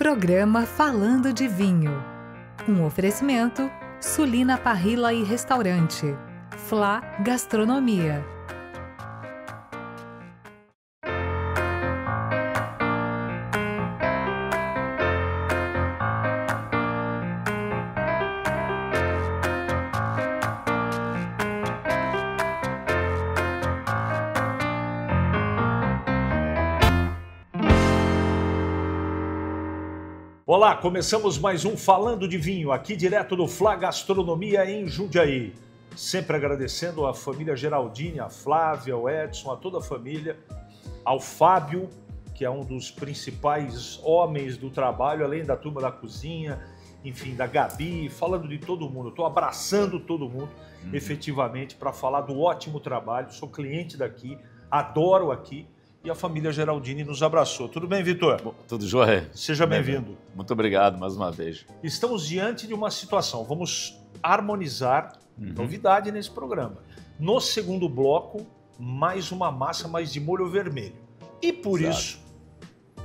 Programa Falando de Vinho. Um oferecimento Sulina Parrilla e Restaurante. Flá Gastronomia. Olá, começamos mais um Falando de Vinho, aqui direto do Flá Gastronomia em Jundiaí. Sempre agradecendo à família Geraldini, a Flávia, ao Edson, a toda a família, ao Fábio, que é um dos principais homens do trabalho, além da turma da cozinha, enfim, da Gabi, falando de todo mundo. Estou abraçando todo mundo, efetivamente, para falar do ótimo trabalho. Sou cliente daqui, adoro aqui. E a família Geraldini nos abraçou. Tudo bem, Vitor? Tudo jóia. Seja bem-vindo. Muito obrigado mais uma vez. Estamos diante de uma situação. Vamos harmonizar novidade nesse programa. No segundo bloco, mais uma massa, mas de molho vermelho. E por isso,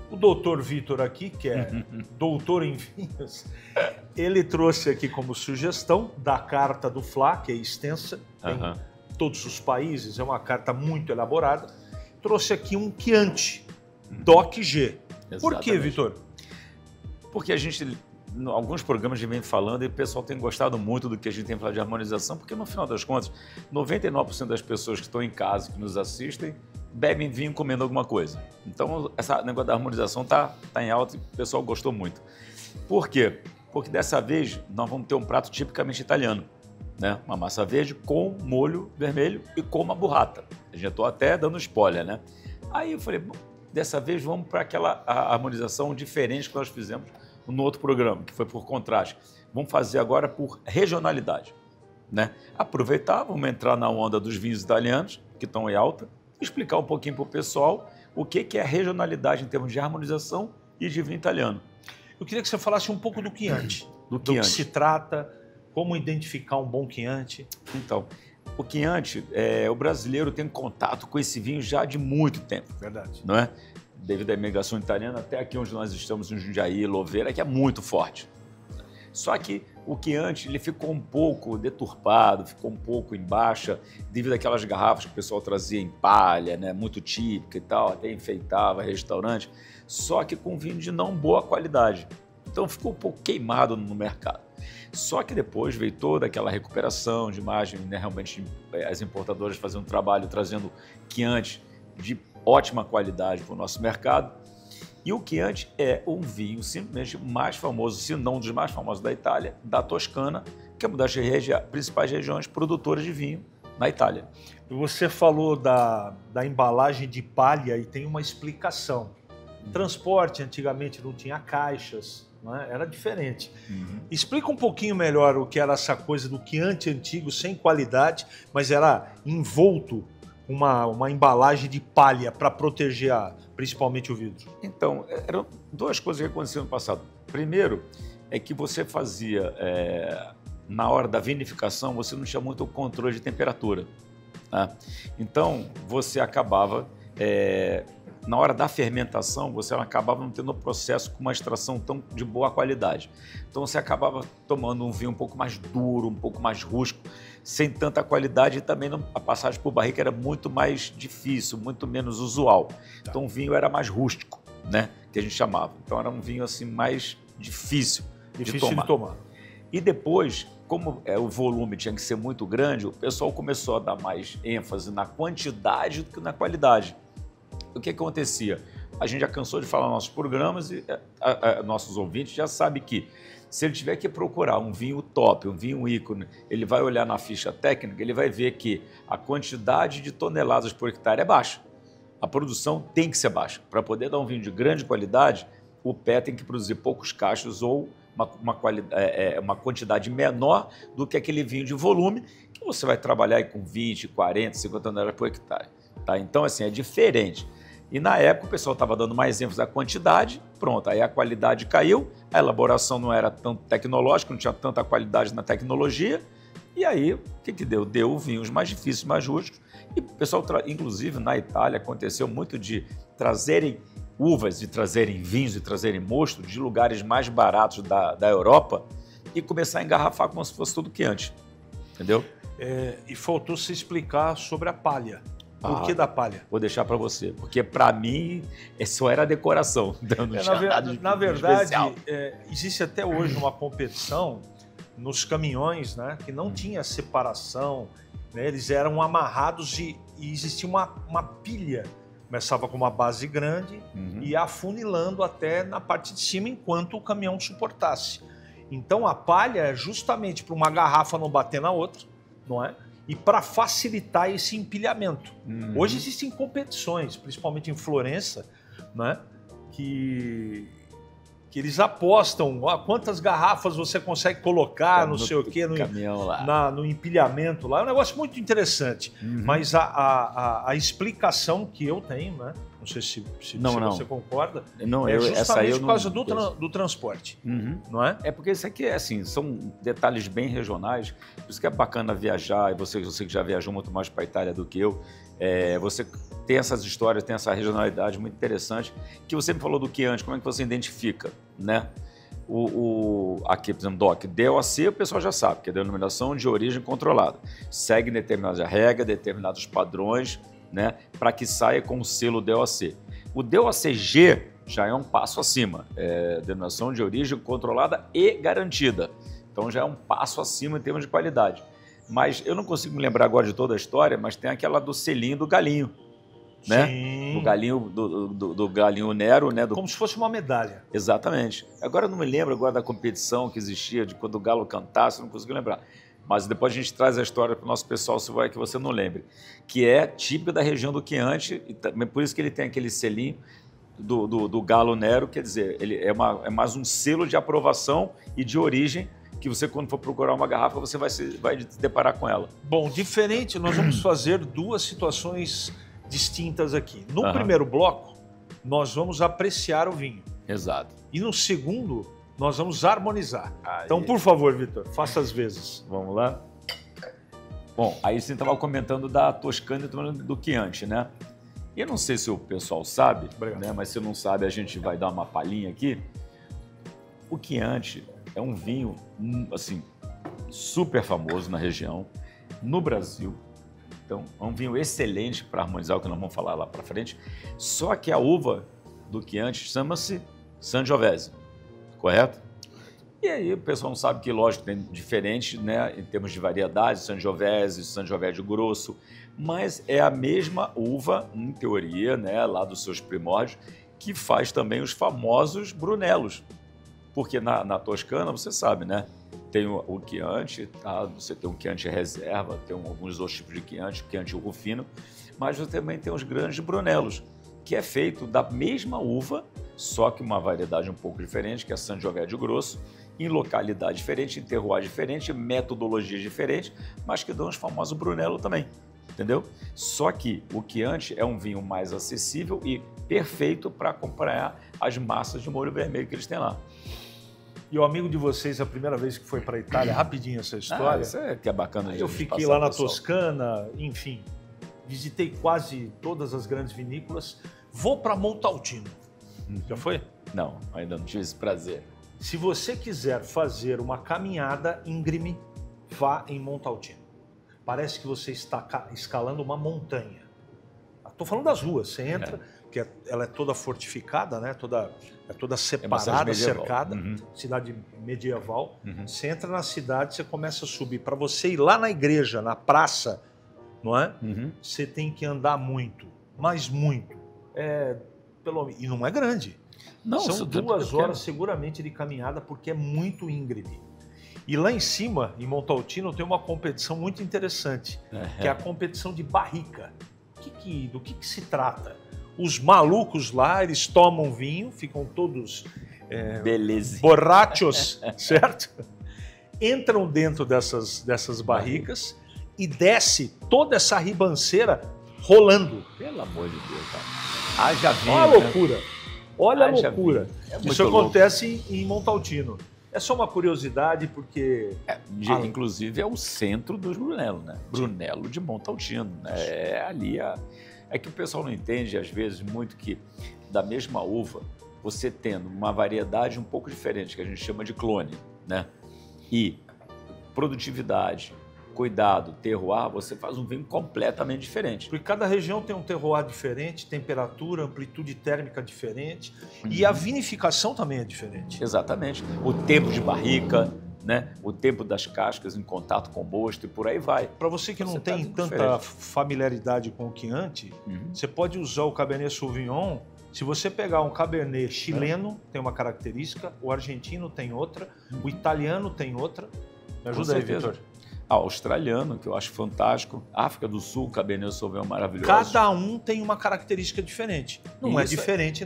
o doutor Vitor aqui, que é doutor em vinhos, ele trouxe aqui como sugestão da carta do Flá, que é extensa, em todos os países, é uma carta muito elaborada. Trouxe aqui um Chianti, DOC G. Por que, Vitor? Porque a gente, em alguns programas a gente vem falando e o pessoal tem gostado muito do que a gente tem falado de harmonização, porque no final das contas, 99% das pessoas que estão em casa, que nos assistem, bebem vinho comendo alguma coisa. Então, esse negócio da harmonização tá em alta e o pessoal gostou muito. Por quê? Porque dessa vez nós vamos ter um prato tipicamente italiano. Né? Uma massa verde com molho vermelho e com uma burrata. Eu já estou até dando spoiler, né? Aí eu falei, bom, dessa vez vamos para aquela harmonização diferente que nós fizemos no outro programa, que foi por contraste. Vamos fazer agora por regionalidade, né? Aproveitar, vamos entrar na onda dos vinhos italianos, que estão em alta, explicar um pouquinho para o pessoal o que é a regionalidade em termos de harmonização e de vinho italiano. Eu queria que você falasse um pouco do Chianti, do que se trata. Como identificar um bom Chianti? Então, o Chianti, o brasileiro tem contato com esse vinho já de muito tempo. Verdade. Não é? Devido à imigração italiana, até aqui onde nós estamos, em Jundiaí, Louveira, que é muito forte. Só que o Chianti ele ficou um pouco deturpado, ficou um pouco em baixa, devido àquelas garrafas que o pessoal trazia em palha, né, muito típica e tal, até enfeitava restaurante, só que com vinho de não boa qualidade. Então ficou um pouco queimado no mercado. Só que depois veio toda aquela recuperação de imagem, né? Realmente as importadoras fazendo um trabalho, trazendo Chianti de ótima qualidade para o nosso mercado. E o Chianti é um vinho simplesmente mais famoso, se não um dos mais famosos da Itália, da Toscana, que é uma das principais regiões produtoras de vinho na Itália. Você falou da embalagem de palha e tem uma explicação. Transporte antigamente não tinha caixas. Né? Era diferente. Explica um pouquinho melhor o que era essa coisa do Chianti antigo, sem qualidade, mas era envolto uma embalagem de palha para proteger principalmente o vidro. Então, eram duas coisas que aconteciam no passado. Primeiro, é que você fazia, na hora da vinificação, você não tinha muito controle de temperatura. Tá? Então, você acabava... na hora da fermentação, você acabava não tendo um processo com uma extração tão de boa qualidade. Então, você acabava tomando um vinho um pouco mais duro, um pouco mais rústico, sem tanta qualidade e também a passagem por barrica era muito mais difícil, muito menos usual. Então, o vinho era mais rústico, né? Que a gente chamava. Então, era um vinho assim mais difícil de tomar. E depois, como o volume tinha que ser muito grande, o pessoal começou a dar mais ênfase na quantidade do que na qualidade. O que acontecia? A gente já cansou de falar nos nossos programas e nossos ouvintes já sabem que se ele tiver que procurar um vinho top, um vinho ícone, ele vai olhar na ficha técnica, ele vai ver que a quantidade de toneladas por hectare é baixa. A produção tem que ser baixa. Para poder dar um vinho de grande qualidade, o pé tem que produzir poucos cachos ou uma quantidade menor do que aquele vinho de volume que você vai trabalhar aí com 20, 40, 50 toneladas por hectare. Tá? Então, assim, é diferente. E na época o pessoal estava dando mais ênfase à quantidade, pronto, aí a qualidade caiu, a elaboração não era tão tecnológica, não tinha tanta qualidade na tecnologia, e aí o que deu? Deu vinhos mais difíceis, mais rústicos, e o pessoal, inclusive na Itália, aconteceu muito de trazerem uvas e trazerem vinhos e trazerem mosto de lugares mais baratos da Europa e começar a engarrafar como se fosse tudo Chianti, entendeu? E faltou se explicar sobre a palha. Por que da palha? Vou deixar para você, porque para mim só era decoração. Na verdade, existe até hoje uma competição nos caminhões, né, que não tinha separação, né, eles eram amarrados e existia uma pilha. Começava com uma base grande e ia afunilando até na parte de cima enquanto o caminhão suportasse. Então a palha é justamente para uma garrafa não bater na outra, não é? E para facilitar esse empilhamento. Hoje existem competições, principalmente em Florença, né, que eles apostam quantas garrafas você consegue colocar, não sei o quê, no empilhamento lá. É um negócio muito interessante. Mas a explicação que eu tenho, né, não sei se você concorda, é justamente por causa do transporte. Não é? É porque isso aqui são detalhes bem regionais, por isso que é bacana viajar, e você que já viajou muito mais para a Itália do que eu, você tem essas histórias, tem essa regionalidade muito interessante, que você me falou do Chianti, como é que você identifica, né? Aqui, por exemplo, DOC, DOC, o pessoal já sabe, que é denominação de origem controlada. Segue determinadas regras, determinados padrões, né, para que saia com o selo DOC. O DOCG já é um passo acima, denominação de origem controlada e garantida. Então já é um passo acima em termos de qualidade. Mas eu não consigo me lembrar agora de toda a história, mas tem aquela do selinho do galinho, né? Sim. Do galinho, do galinho Nero, né? Como se fosse uma medalha. Exatamente. Agora eu não me lembro agora da competição que existia, de quando o galo cantasse, não consigo lembrar. Mas depois a gente traz a história para o nosso pessoal, se vai que você não lembre. Que é típica da região do Chianti, e também por isso que ele tem aquele selinho do galo Nero, quer dizer, ele é mais um selo de aprovação e de origem, que você, quando for procurar uma garrafa, você vai se deparar com ela. Bom, diferente, nós vamos fazer duas situações distintas aqui. No primeiro bloco, nós vamos apreciar o vinho. Exato. E no segundo, nós vamos harmonizar. Então, por favor, Vitor, faça as vezes. Vamos lá? Bom, aí você estava comentando da Toscana e do Chianti, né? E eu não sei se o pessoal sabe, né? Mas se não sabe, a gente vai dar uma palhinha aqui. O Chianti é um vinho, assim, super famoso na região, no Brasil. Então, é um vinho excelente para harmonizar, o que nós vamos falar lá para frente. Só que a uva do Chianti chama-se Sangiovese, correto? E aí o pessoal não sabe que, lógico, tem diferente, né, em termos de variedade, Sangiovese grosso, mas é a mesma uva, em teoria, né, lá dos seus primórdios, que faz também os famosos Brunelos. Porque na Toscana, você sabe, né? Tem o Chianti, tá? Você tem um Chianti reserva, tem alguns outros tipos de Chianti Rufino, mas você também tem os grandes Brunelos, que é feito da mesma uva, só que uma variedade um pouco diferente, que é Sangiovese grosso, em localidade diferente, em terroir diferente, metodologia diferente, mas que dão os famosos Brunello também, entendeu? Só que o Chianti é um vinho mais acessível e perfeito para acompanhar as massas de molho vermelho que eles têm lá. E o amigo de vocês, a primeira vez que foi para a Itália, rapidinho essa história. Isso é que é bacana de eu fiquei lá na Toscana, enfim, visitei quase todas as grandes vinícolas. Vou para Montalcino. Já foi? Não, ainda não tive esse prazer. Se você quiser fazer uma caminhada íngreme, vá em Montalcino. Parece que você está escalando uma montanha. Estou falando das ruas, você entra, porque ela é toda fortificada, né? É toda separada, cercada, cidade medieval. Você entra na cidade, você começa a subir. Para você ir lá na igreja, na praça, não é? Você tem que andar muito, mas muito. E não é grande. Não, são 2 horas seguramente de caminhada, porque é muito íngreme. E lá em cima, em Montalcino, tem uma competição muito interessante, que é a competição de barrica. Do que se trata? Os malucos lá, eles tomam vinho, ficam todos borrachos, certo? Entram dentro dessas barricas e desce toda essa ribanceira rolando. Pelo amor de Deus, cara. Haja vinho, olha a loucura. Olha a loucura. Isso acontece em Montalcino. É só uma curiosidade, porque... Inclusive é o centro dos Brunello, né? Brunello de Montalcino. Né? É ali É que o pessoal não entende, às vezes, muito que da mesma uva, você tendo uma variedade um pouco diferente, que a gente chama de clone, né? E produtividade, cuidado, terroir, você faz um vinho completamente diferente. Porque cada região tem um terroir diferente, temperatura, amplitude térmica diferente, e a vinificação também é diferente. Exatamente. O tempo de barrica, né? O tempo das cascas em contato com o mosto e por aí vai. Para você que não tem tanta diferente. familiaridade com o Chianti, você pode usar o Cabernet Sauvignon. Se você pegar um Cabernet chileno, tem uma característica, o argentino tem outra, o italiano tem outra. Me ajuda aí, Vitor. Australiano, que eu acho fantástico. África do Sul, Cabernet Sauvignon maravilhoso. Cada um tem uma característica diferente. Não é diferente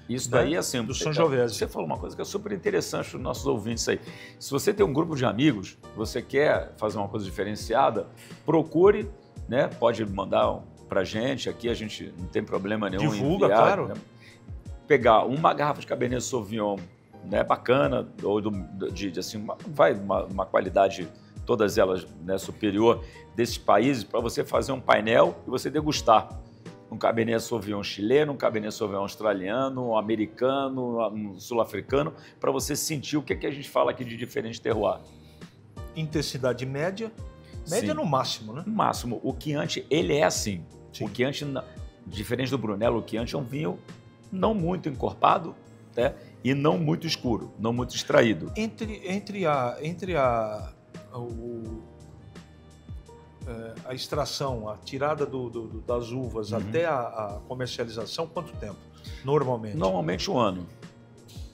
Isso daí é assim, do Sangiovese. Você falou uma coisa que é super interessante para os nossos ouvintes aí. Se você tem um grupo de amigos, você quer fazer uma coisa diferenciada, procure, né? Pode mandar para a gente aqui não tem problema nenhum. Divulga, enviar, claro. Né? Pegar uma garrafa de Cabernet Sauvignon, né, bacana, ou uma qualidade, todas elas, né, superior desses países, para você fazer um painel e você degustar. Um Cabernet Sauvignon chileno, um Cabernet Sauvignon australiano, um americano, um sul-africano, para você sentir o que a gente fala aqui de diferente terroir. Intensidade média. Média no máximo, né? No máximo. O Chianti, ele é assim. Sim. O Chianti, diferente do Brunello, o Chianti é um vinho não muito encorpado, né? E não muito escuro, não muito extraído. Entre a extração, a tirada das uvas até a comercialização, quanto tempo? Normalmente? Normalmente 1 ano.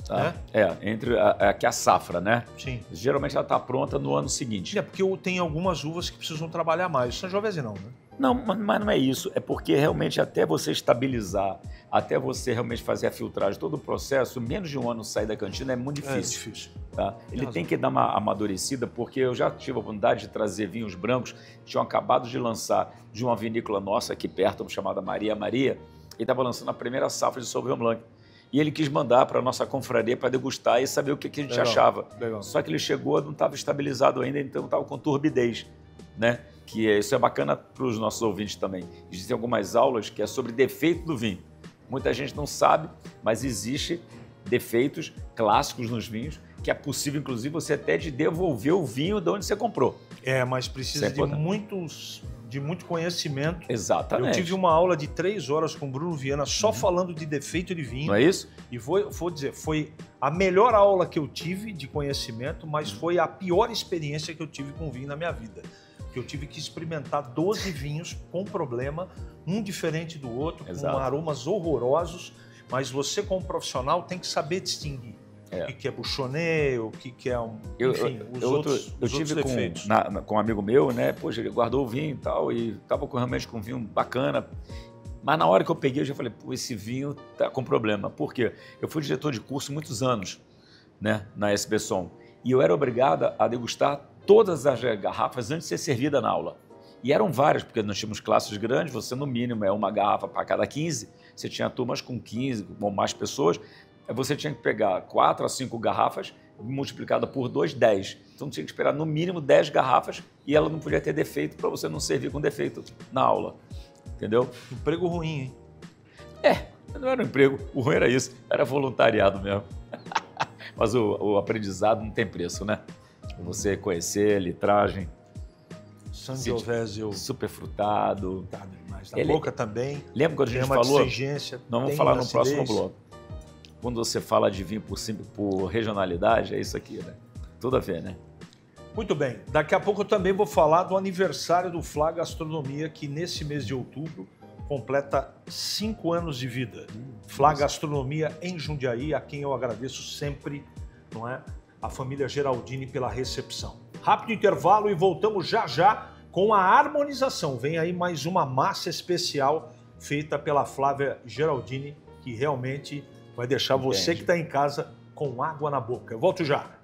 Tá? É? Entre a safra, né? Sim. Geralmente ela está pronta no ano seguinte. É porque tem algumas uvas que precisam trabalhar mais. O Sangiovese não, né? Não, mas não é isso. É porque realmente até você estabilizar, até você realmente fazer a filtragem, todo o processo, menos de 1 ano sair da cantina é muito difícil. É difícil. Tá? Ele tem que dar uma amadurecida, porque eu já tive a oportunidade de trazer vinhos brancos que tinham acabado de lançar de uma vinícola nossa aqui perto, chamada Maria Maria, e estava lançando a primeira safra de Sauvignon Blanc. E ele quis mandar para a nossa confraria para degustar e saber o que a gente achava. Legal. Só que ele chegou, não estava estabilizado ainda, então estava com turbidez, né? Isso é bacana para os nossos ouvintes também. Existem algumas aulas que é sobre defeito do vinho. Muita gente não sabe, mas existe defeitos clássicos nos vinhos que é possível, inclusive, você até de devolver o vinho de onde você comprou. Mas precisa de muito conhecimento. Exatamente. Eu tive uma aula de 3 horas com o Bruno Viana só falando de defeito de vinho. Não é isso? E vou dizer, foi a melhor aula que eu tive de conhecimento, mas foi a pior experiência que eu tive com vinho na minha vida. Que eu tive que experimentar 12 vinhos com problema, um diferente do outro, com aromas horrorosos, mas você, como profissional, tem que saber distinguir o que é Bouchonnet, o que é os outros defeitos. Com um amigo meu, né? Poxa, ele guardou o vinho e tal, e estava realmente com um vinho bacana. Mas na hora que eu peguei, eu já falei, pô, esse vinho tá com problema. Por quê? Eu fui diretor de curso muitos anos, né, na SBSOM, e eu era obrigado a degustar todas as garrafas antes de ser servida na aula. E eram várias, porque nós tínhamos classes grandes, você no mínimo é uma garrafa para cada 15, você tinha turmas com 15 ou mais pessoas, você tinha que pegar 4 a 5 garrafas, multiplicada por 2, 10. Então tinha que esperar no mínimo 10 garrafas e ela não podia ter defeito para você não servir com defeito na aula. Entendeu? Emprego ruim, hein? Não era um emprego, o ruim era isso, era voluntariado mesmo. Mas o aprendizado não tem preço, né? Você conhecer, litragem. Sangiovese, super frutado. Na boca também. Lembra quando a gente falou? Nós vamos falar no acidez. próximo bloco. Quando você fala de vinho por regionalidade, é isso aqui, né? Tudo a ver, né? Muito bem. Daqui a pouco eu também vou falar do aniversário do Flá Gastronomia, que nesse mês de outubro completa 5 anos de vida. Flá Gastronomia em Jundiaí, a quem eu agradeço sempre, não é? A família Geraldini pela recepção. Rápido intervalo e voltamos já com a harmonização. Vem aí mais uma massa especial feita pela Flávia Geraldini, que realmente vai deixar você que está em casa com água na boca. Eu volto já.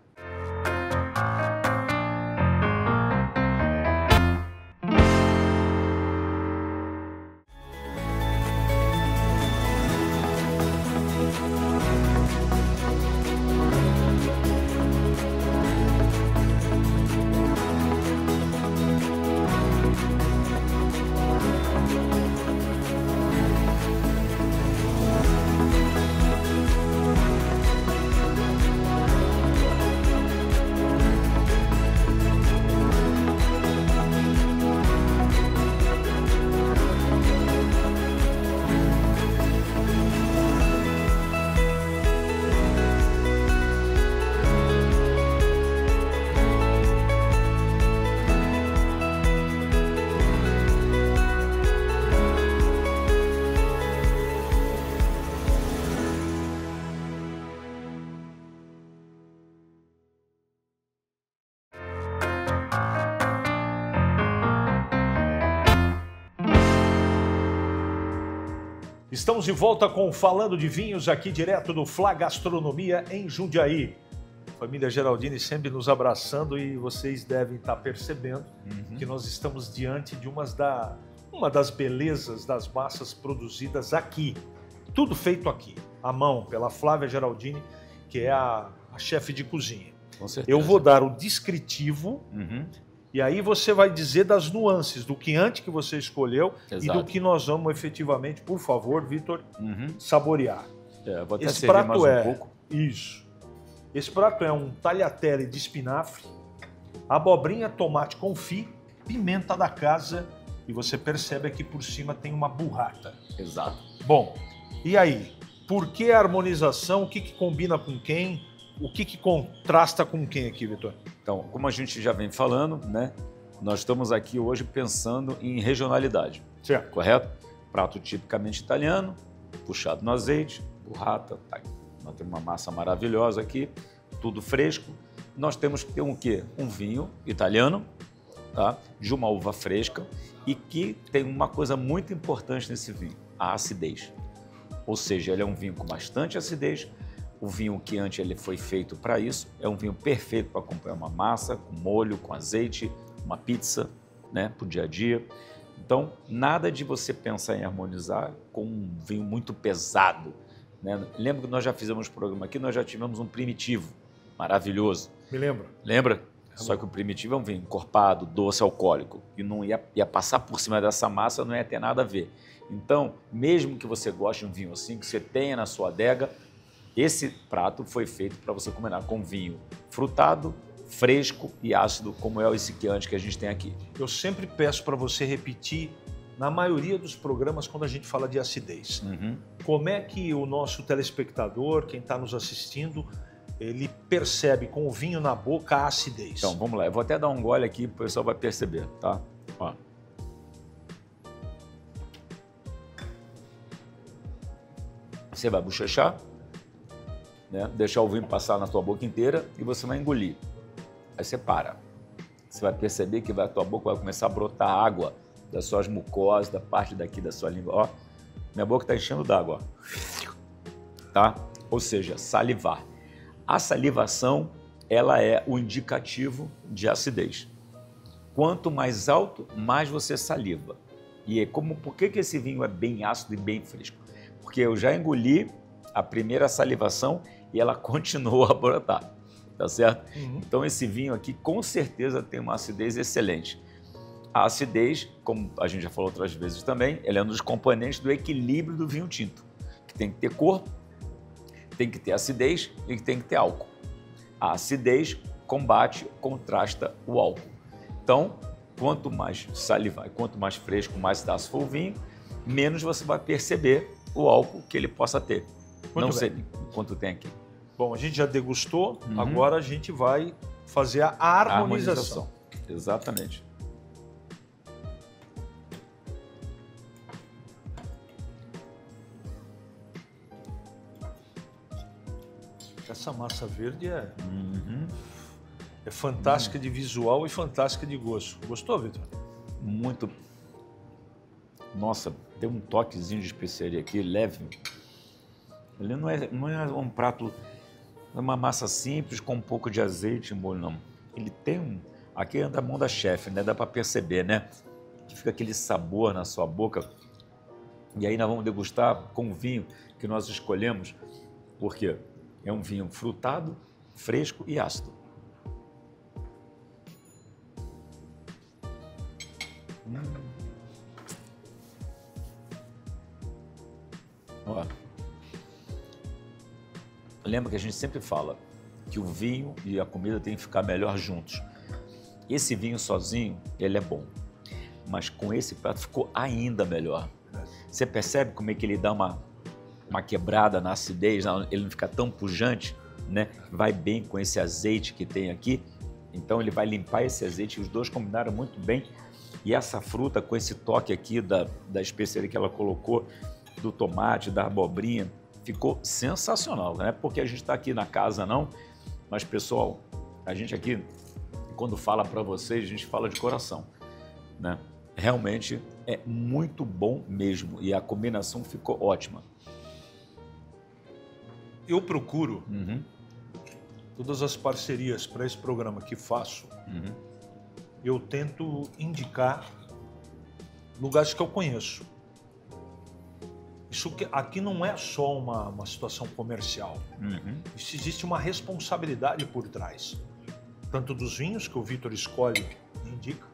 Estamos de volta com Falando de Vinhos, aqui direto do Fla Gastronomia em Jundiaí. Família Geraldini sempre nos abraçando e vocês devem estar percebendo que nós estamos diante de uma das belezas das massas produzidas aqui. Tudo feito aqui, à mão, pela Flávia Geraldini, que é a chefe de cozinha. Com certeza. Eu vou dar o descritivo e aí você vai dizer das nuances, do quiante que você escolheu. Exato. E do que nós vamos efetivamente, por favor, Vitor, saborear. Vou até servir mais um pouco. Isso. Esse prato é um tagliatelle de espinafre, abobrinha, tomate confit, pimenta da casa e você percebe aqui por cima tem uma burrata. Exato. Bom, e aí? Por que a harmonização? O que combina com quem? O que contrasta com quem aqui, Vitor? Então, como a gente já vem falando, né? Nós estamos aqui hoje pensando em regionalidade. Certo. Correto? Prato tipicamente italiano, puxado no azeite, burrata, tá. Nós temos uma massa maravilhosa aqui, tudo fresco. Nós temos que ter um quê? Um vinho italiano, tá? De uma uva fresca e que tem uma coisa muito importante nesse vinho, a acidez. Ou seja, ele é um vinho com bastante acidez. O vinho Chianti ele foi feito para isso. É um vinho perfeito para acompanhar uma massa, com molho, com azeite, uma pizza, né, para o dia a dia. Então, nada de você pensar em harmonizar com um vinho muito pesado, né? Lembra que nós já fizemos um programa aqui, nós já tivemos um primitivo maravilhoso. Me lembro. Lembra? Só que o primitivo é um vinho encorpado, doce, alcoólico. E não ia passar por cima dessa massa, não ia ter nada a ver. Então, mesmo que você goste de um vinho assim, que você tenha na sua adega, esse prato foi feito para você combinar com vinho frutado, fresco e ácido, como é esse Chianti que a gente tem aqui. Eu sempre peço para você repetir, na maioria dos programas, quando a gente fala de acidez. Como é que o nosso telespectador, quem está nos assistindo, ele percebe com o vinho na boca a acidez? Então, vamos lá. Eu vou até dar um gole aqui, o pessoal vai perceber, tá? Ó. Você vai bochechar, né? Deixar o vinho passar na tua boca inteira e você vai engolir. Aí você para. Você vai perceber que a tua boca vai começar a brotar água das suas mucosas, da parte daqui da sua língua. Ó, minha boca está enchendo d'água. Tá? Ou seja, salivar. A salivação, ela é o indicativo de acidez. Quanto mais alto, mais você saliva. E é por que esse vinho é bem ácido e bem fresco? Porque eu já engoli a primeira salivação e ela continua a brotar, tá certo? Então esse vinho aqui com certeza tem uma acidez excelente. A acidez, como a gente já falou outras vezes também, ela é um dos componentes do equilíbrio do vinho tinto, que tem que ter corpo, tem que ter acidez e tem que ter álcool. A acidez combate, contrasta o álcool. Então, quanto mais salivar, quanto mais fresco, mais ácido for o vinho, menos você vai perceber o álcool que ele possa ter. Não sei quanto tem aqui. Bom, a gente já degustou, agora a gente vai fazer a harmonização. Exatamente. Essa massa verde é fantástica de visual e fantástica de gosto. Gostou, Vitor? Muito. Nossa, tem um toquezinho de especiaria aqui, leve. Ele não é um prato, é uma massa simples com um pouco de azeite e molho, não. Ele tem aqui anda a mão da chefe, né? Dá para perceber, né? Que fica aquele sabor na sua boca. E aí nós vamos degustar com o vinho que nós escolhemos, porque é um vinho frutado, fresco e ácido. Ó. Lembra que a gente sempre fala que o vinho e a comida têm que ficar melhor juntos. Esse vinho sozinho, ele é bom, mas com esse prato ficou ainda melhor. Você percebe como é que ele dá uma quebrada na acidez, ele não fica tão pujante, né? Vai bem com esse azeite que tem aqui, então ele vai limpar esse azeite, os dois combinaram muito bem. E essa fruta com esse toque aqui da especiaria que ela colocou, do tomate, da abobrinha, ficou sensacional, né? Porque a gente está aqui na casa não, mas pessoal, a gente aqui, quando fala para vocês, a gente fala de coração, né? realmente é muito bom mesmo e a combinação ficou ótima. Eu procuro todas as parcerias para esse programa que faço, eu tento indicar lugares que eu conheço. Isso aqui não é só uma situação comercial. Isso existe uma responsabilidade por trás. Tanto dos vinhos que o Vitor escolhe e indica,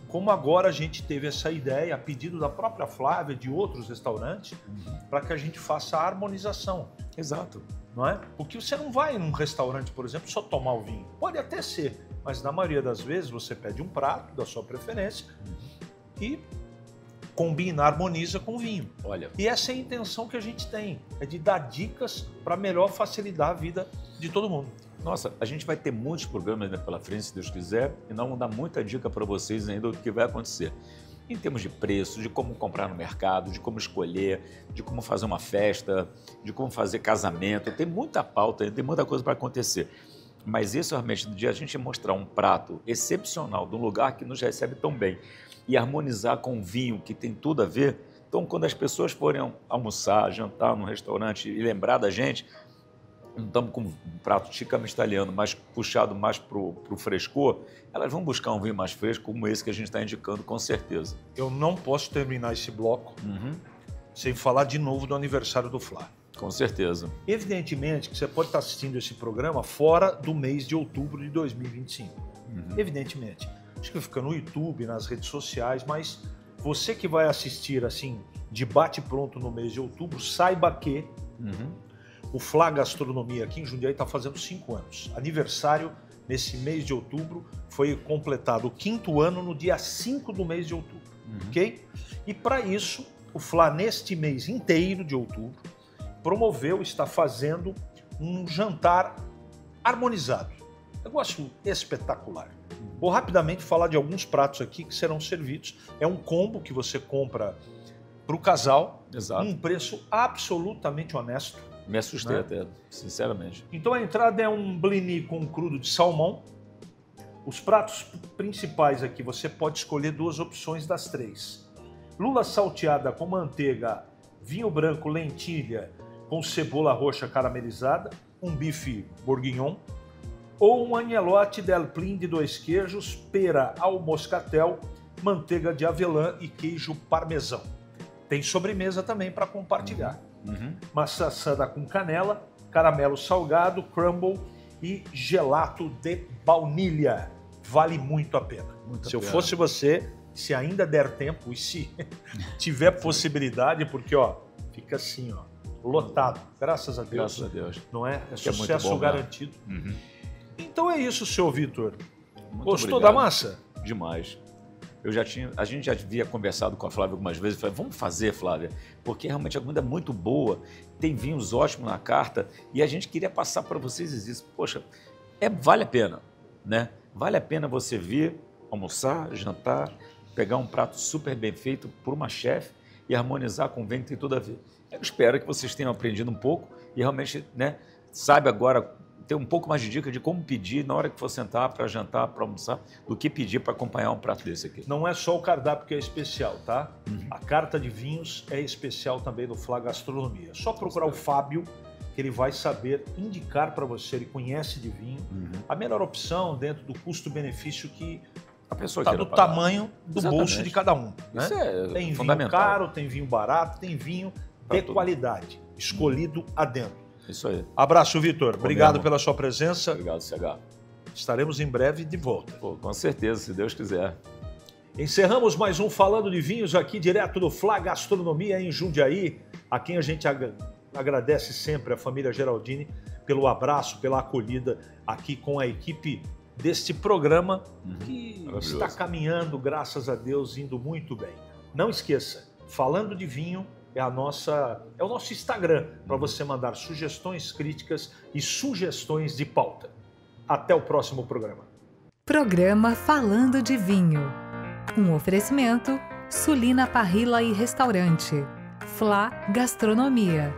como agora a gente teve essa ideia, a pedido da própria Flávia, de outros restaurantes, para que a gente faça a harmonização. Exato. Não é? Porque você não vai num restaurante, por exemplo, só tomar o vinho. Pode até ser, mas na maioria das vezes você pede um prato da sua preferência e combina, harmoniza com o vinho. Olha. E essa é a intenção que a gente tem, é de dar dicas para melhor facilitar a vida de todo mundo. Nossa, a gente vai ter muitos programas ainda pela frente, se Deus quiser, e nós vamos dar muita dica para vocês ainda do que vai acontecer. Em termos de preço, de como comprar no mercado, de como escolher, de como fazer uma festa, de como fazer casamento. Tem muita pauta, tem muita coisa para acontecer. Mas isso realmente, do dia a gente mostrar um prato excepcional de um lugar que nos recebe tão bem e harmonizar com um vinho que tem tudo a ver. Então, quando as pessoas forem almoçar, jantar num restaurante e lembrar da gente, não estamos com um prato tipicamente italiano, mas puxado mais para o frescor, elas vão buscar um vinho mais fresco, como esse que a gente está indicando, com certeza. Eu não posso terminar esse bloco sem falar de novo do aniversário do Flá. Com certeza. Evidentemente que você pode estar assistindo esse programa fora do mês de outubro de 2025. Evidentemente. Acho que fica no YouTube, nas redes sociais, mas você que vai assistir assim, de bate-pronto no mês de outubro, saiba que o Flá Gastronomia aqui em Jundiaí está fazendo 5 anos. Aniversário nesse mês de outubro, foi completado o 5º ano no dia 5 do mês de outubro, ok? E para isso, o Flá neste mês inteiro de outubro promoveu, está fazendo um jantar harmonizado. Negócio espetacular. Vou rapidamente falar de alguns pratos aqui que serão servidos. É um combo que você compra para o casal, um preço absolutamente honesto. Me assustei até, sinceramente. Então a entrada é um blini com crudo de salmão. Os pratos principais aqui, você pode escolher 2 opções das 3. Lula salteada com manteiga, vinho branco, lentilha com cebola roxa caramelizada, um bife bourguignon, ou um agnelote del plin de 2 queijos, pera ao moscatel, manteiga de avelã e queijo parmesão. Tem sobremesa também para compartilhar. Maçã assada com canela, caramelo salgado, crumble e gelato de baunilha. Vale muito a pena. Se eu fosse você, se ainda der tempo e se tiver possibilidade, porque ó, fica assim, ó, lotado. Graças a Deus. Graças a Deus. Não é? É sucesso sucesso bom, garantido. Então é isso, seu Vitor. Gostou obrigado. Da massa? Demais. A gente já havia conversado com a Flávia algumas vezes, falei, vamos fazer, Flávia, porque realmente a comida é muito boa, tem vinhos ótimos na carta e a gente queria passar para vocês isso. Poxa, vale a pena, né? Vale a pena você vir, almoçar, jantar, pegar um prato super bem feito por uma chefe e harmonizar com o vinho que tem tudo a ver. Eu espero que vocês tenham aprendido um pouco e realmente, né, saiba agora ter um pouco mais de dica de como pedir na hora que for sentar para jantar, para almoçar, do que pedir para acompanhar um prato desse aqui. Não é só o cardápio que é especial, tá? A carta de vinhos é especial também do Flá Gastronomia. É só procurar o Fábio, que ele vai saber indicar para você, ele conhece de vinho, a melhor opção dentro do custo-benefício que a pessoa está do tamanho do bolso de cada um. Né? Isso é tem fundamental. Vinho caro, tem vinho barato, tem vinho de qualidade, escolhido adentro. Isso aí. Abraço, Vitor. Obrigado pela sua presença. Obrigado, CH. Estaremos em breve de volta. Pô, com certeza, se Deus quiser. Encerramos mais um Falando de Vinhos aqui direto do Flá Gastronomia em Jundiaí, a quem a gente agradece sempre, a família Geraldini, pelo abraço, pela acolhida aqui com a equipe deste programa que está caminhando, graças a Deus, indo muito bem. Não esqueça, Falando de Vinho é o nosso Instagram para você mandar sugestões, críticas e sugestões de pauta. Até o próximo programa. Programa Falando de Vinho. Um oferecimento Sulina Parrilla e Restaurante. Flá Gastronomia.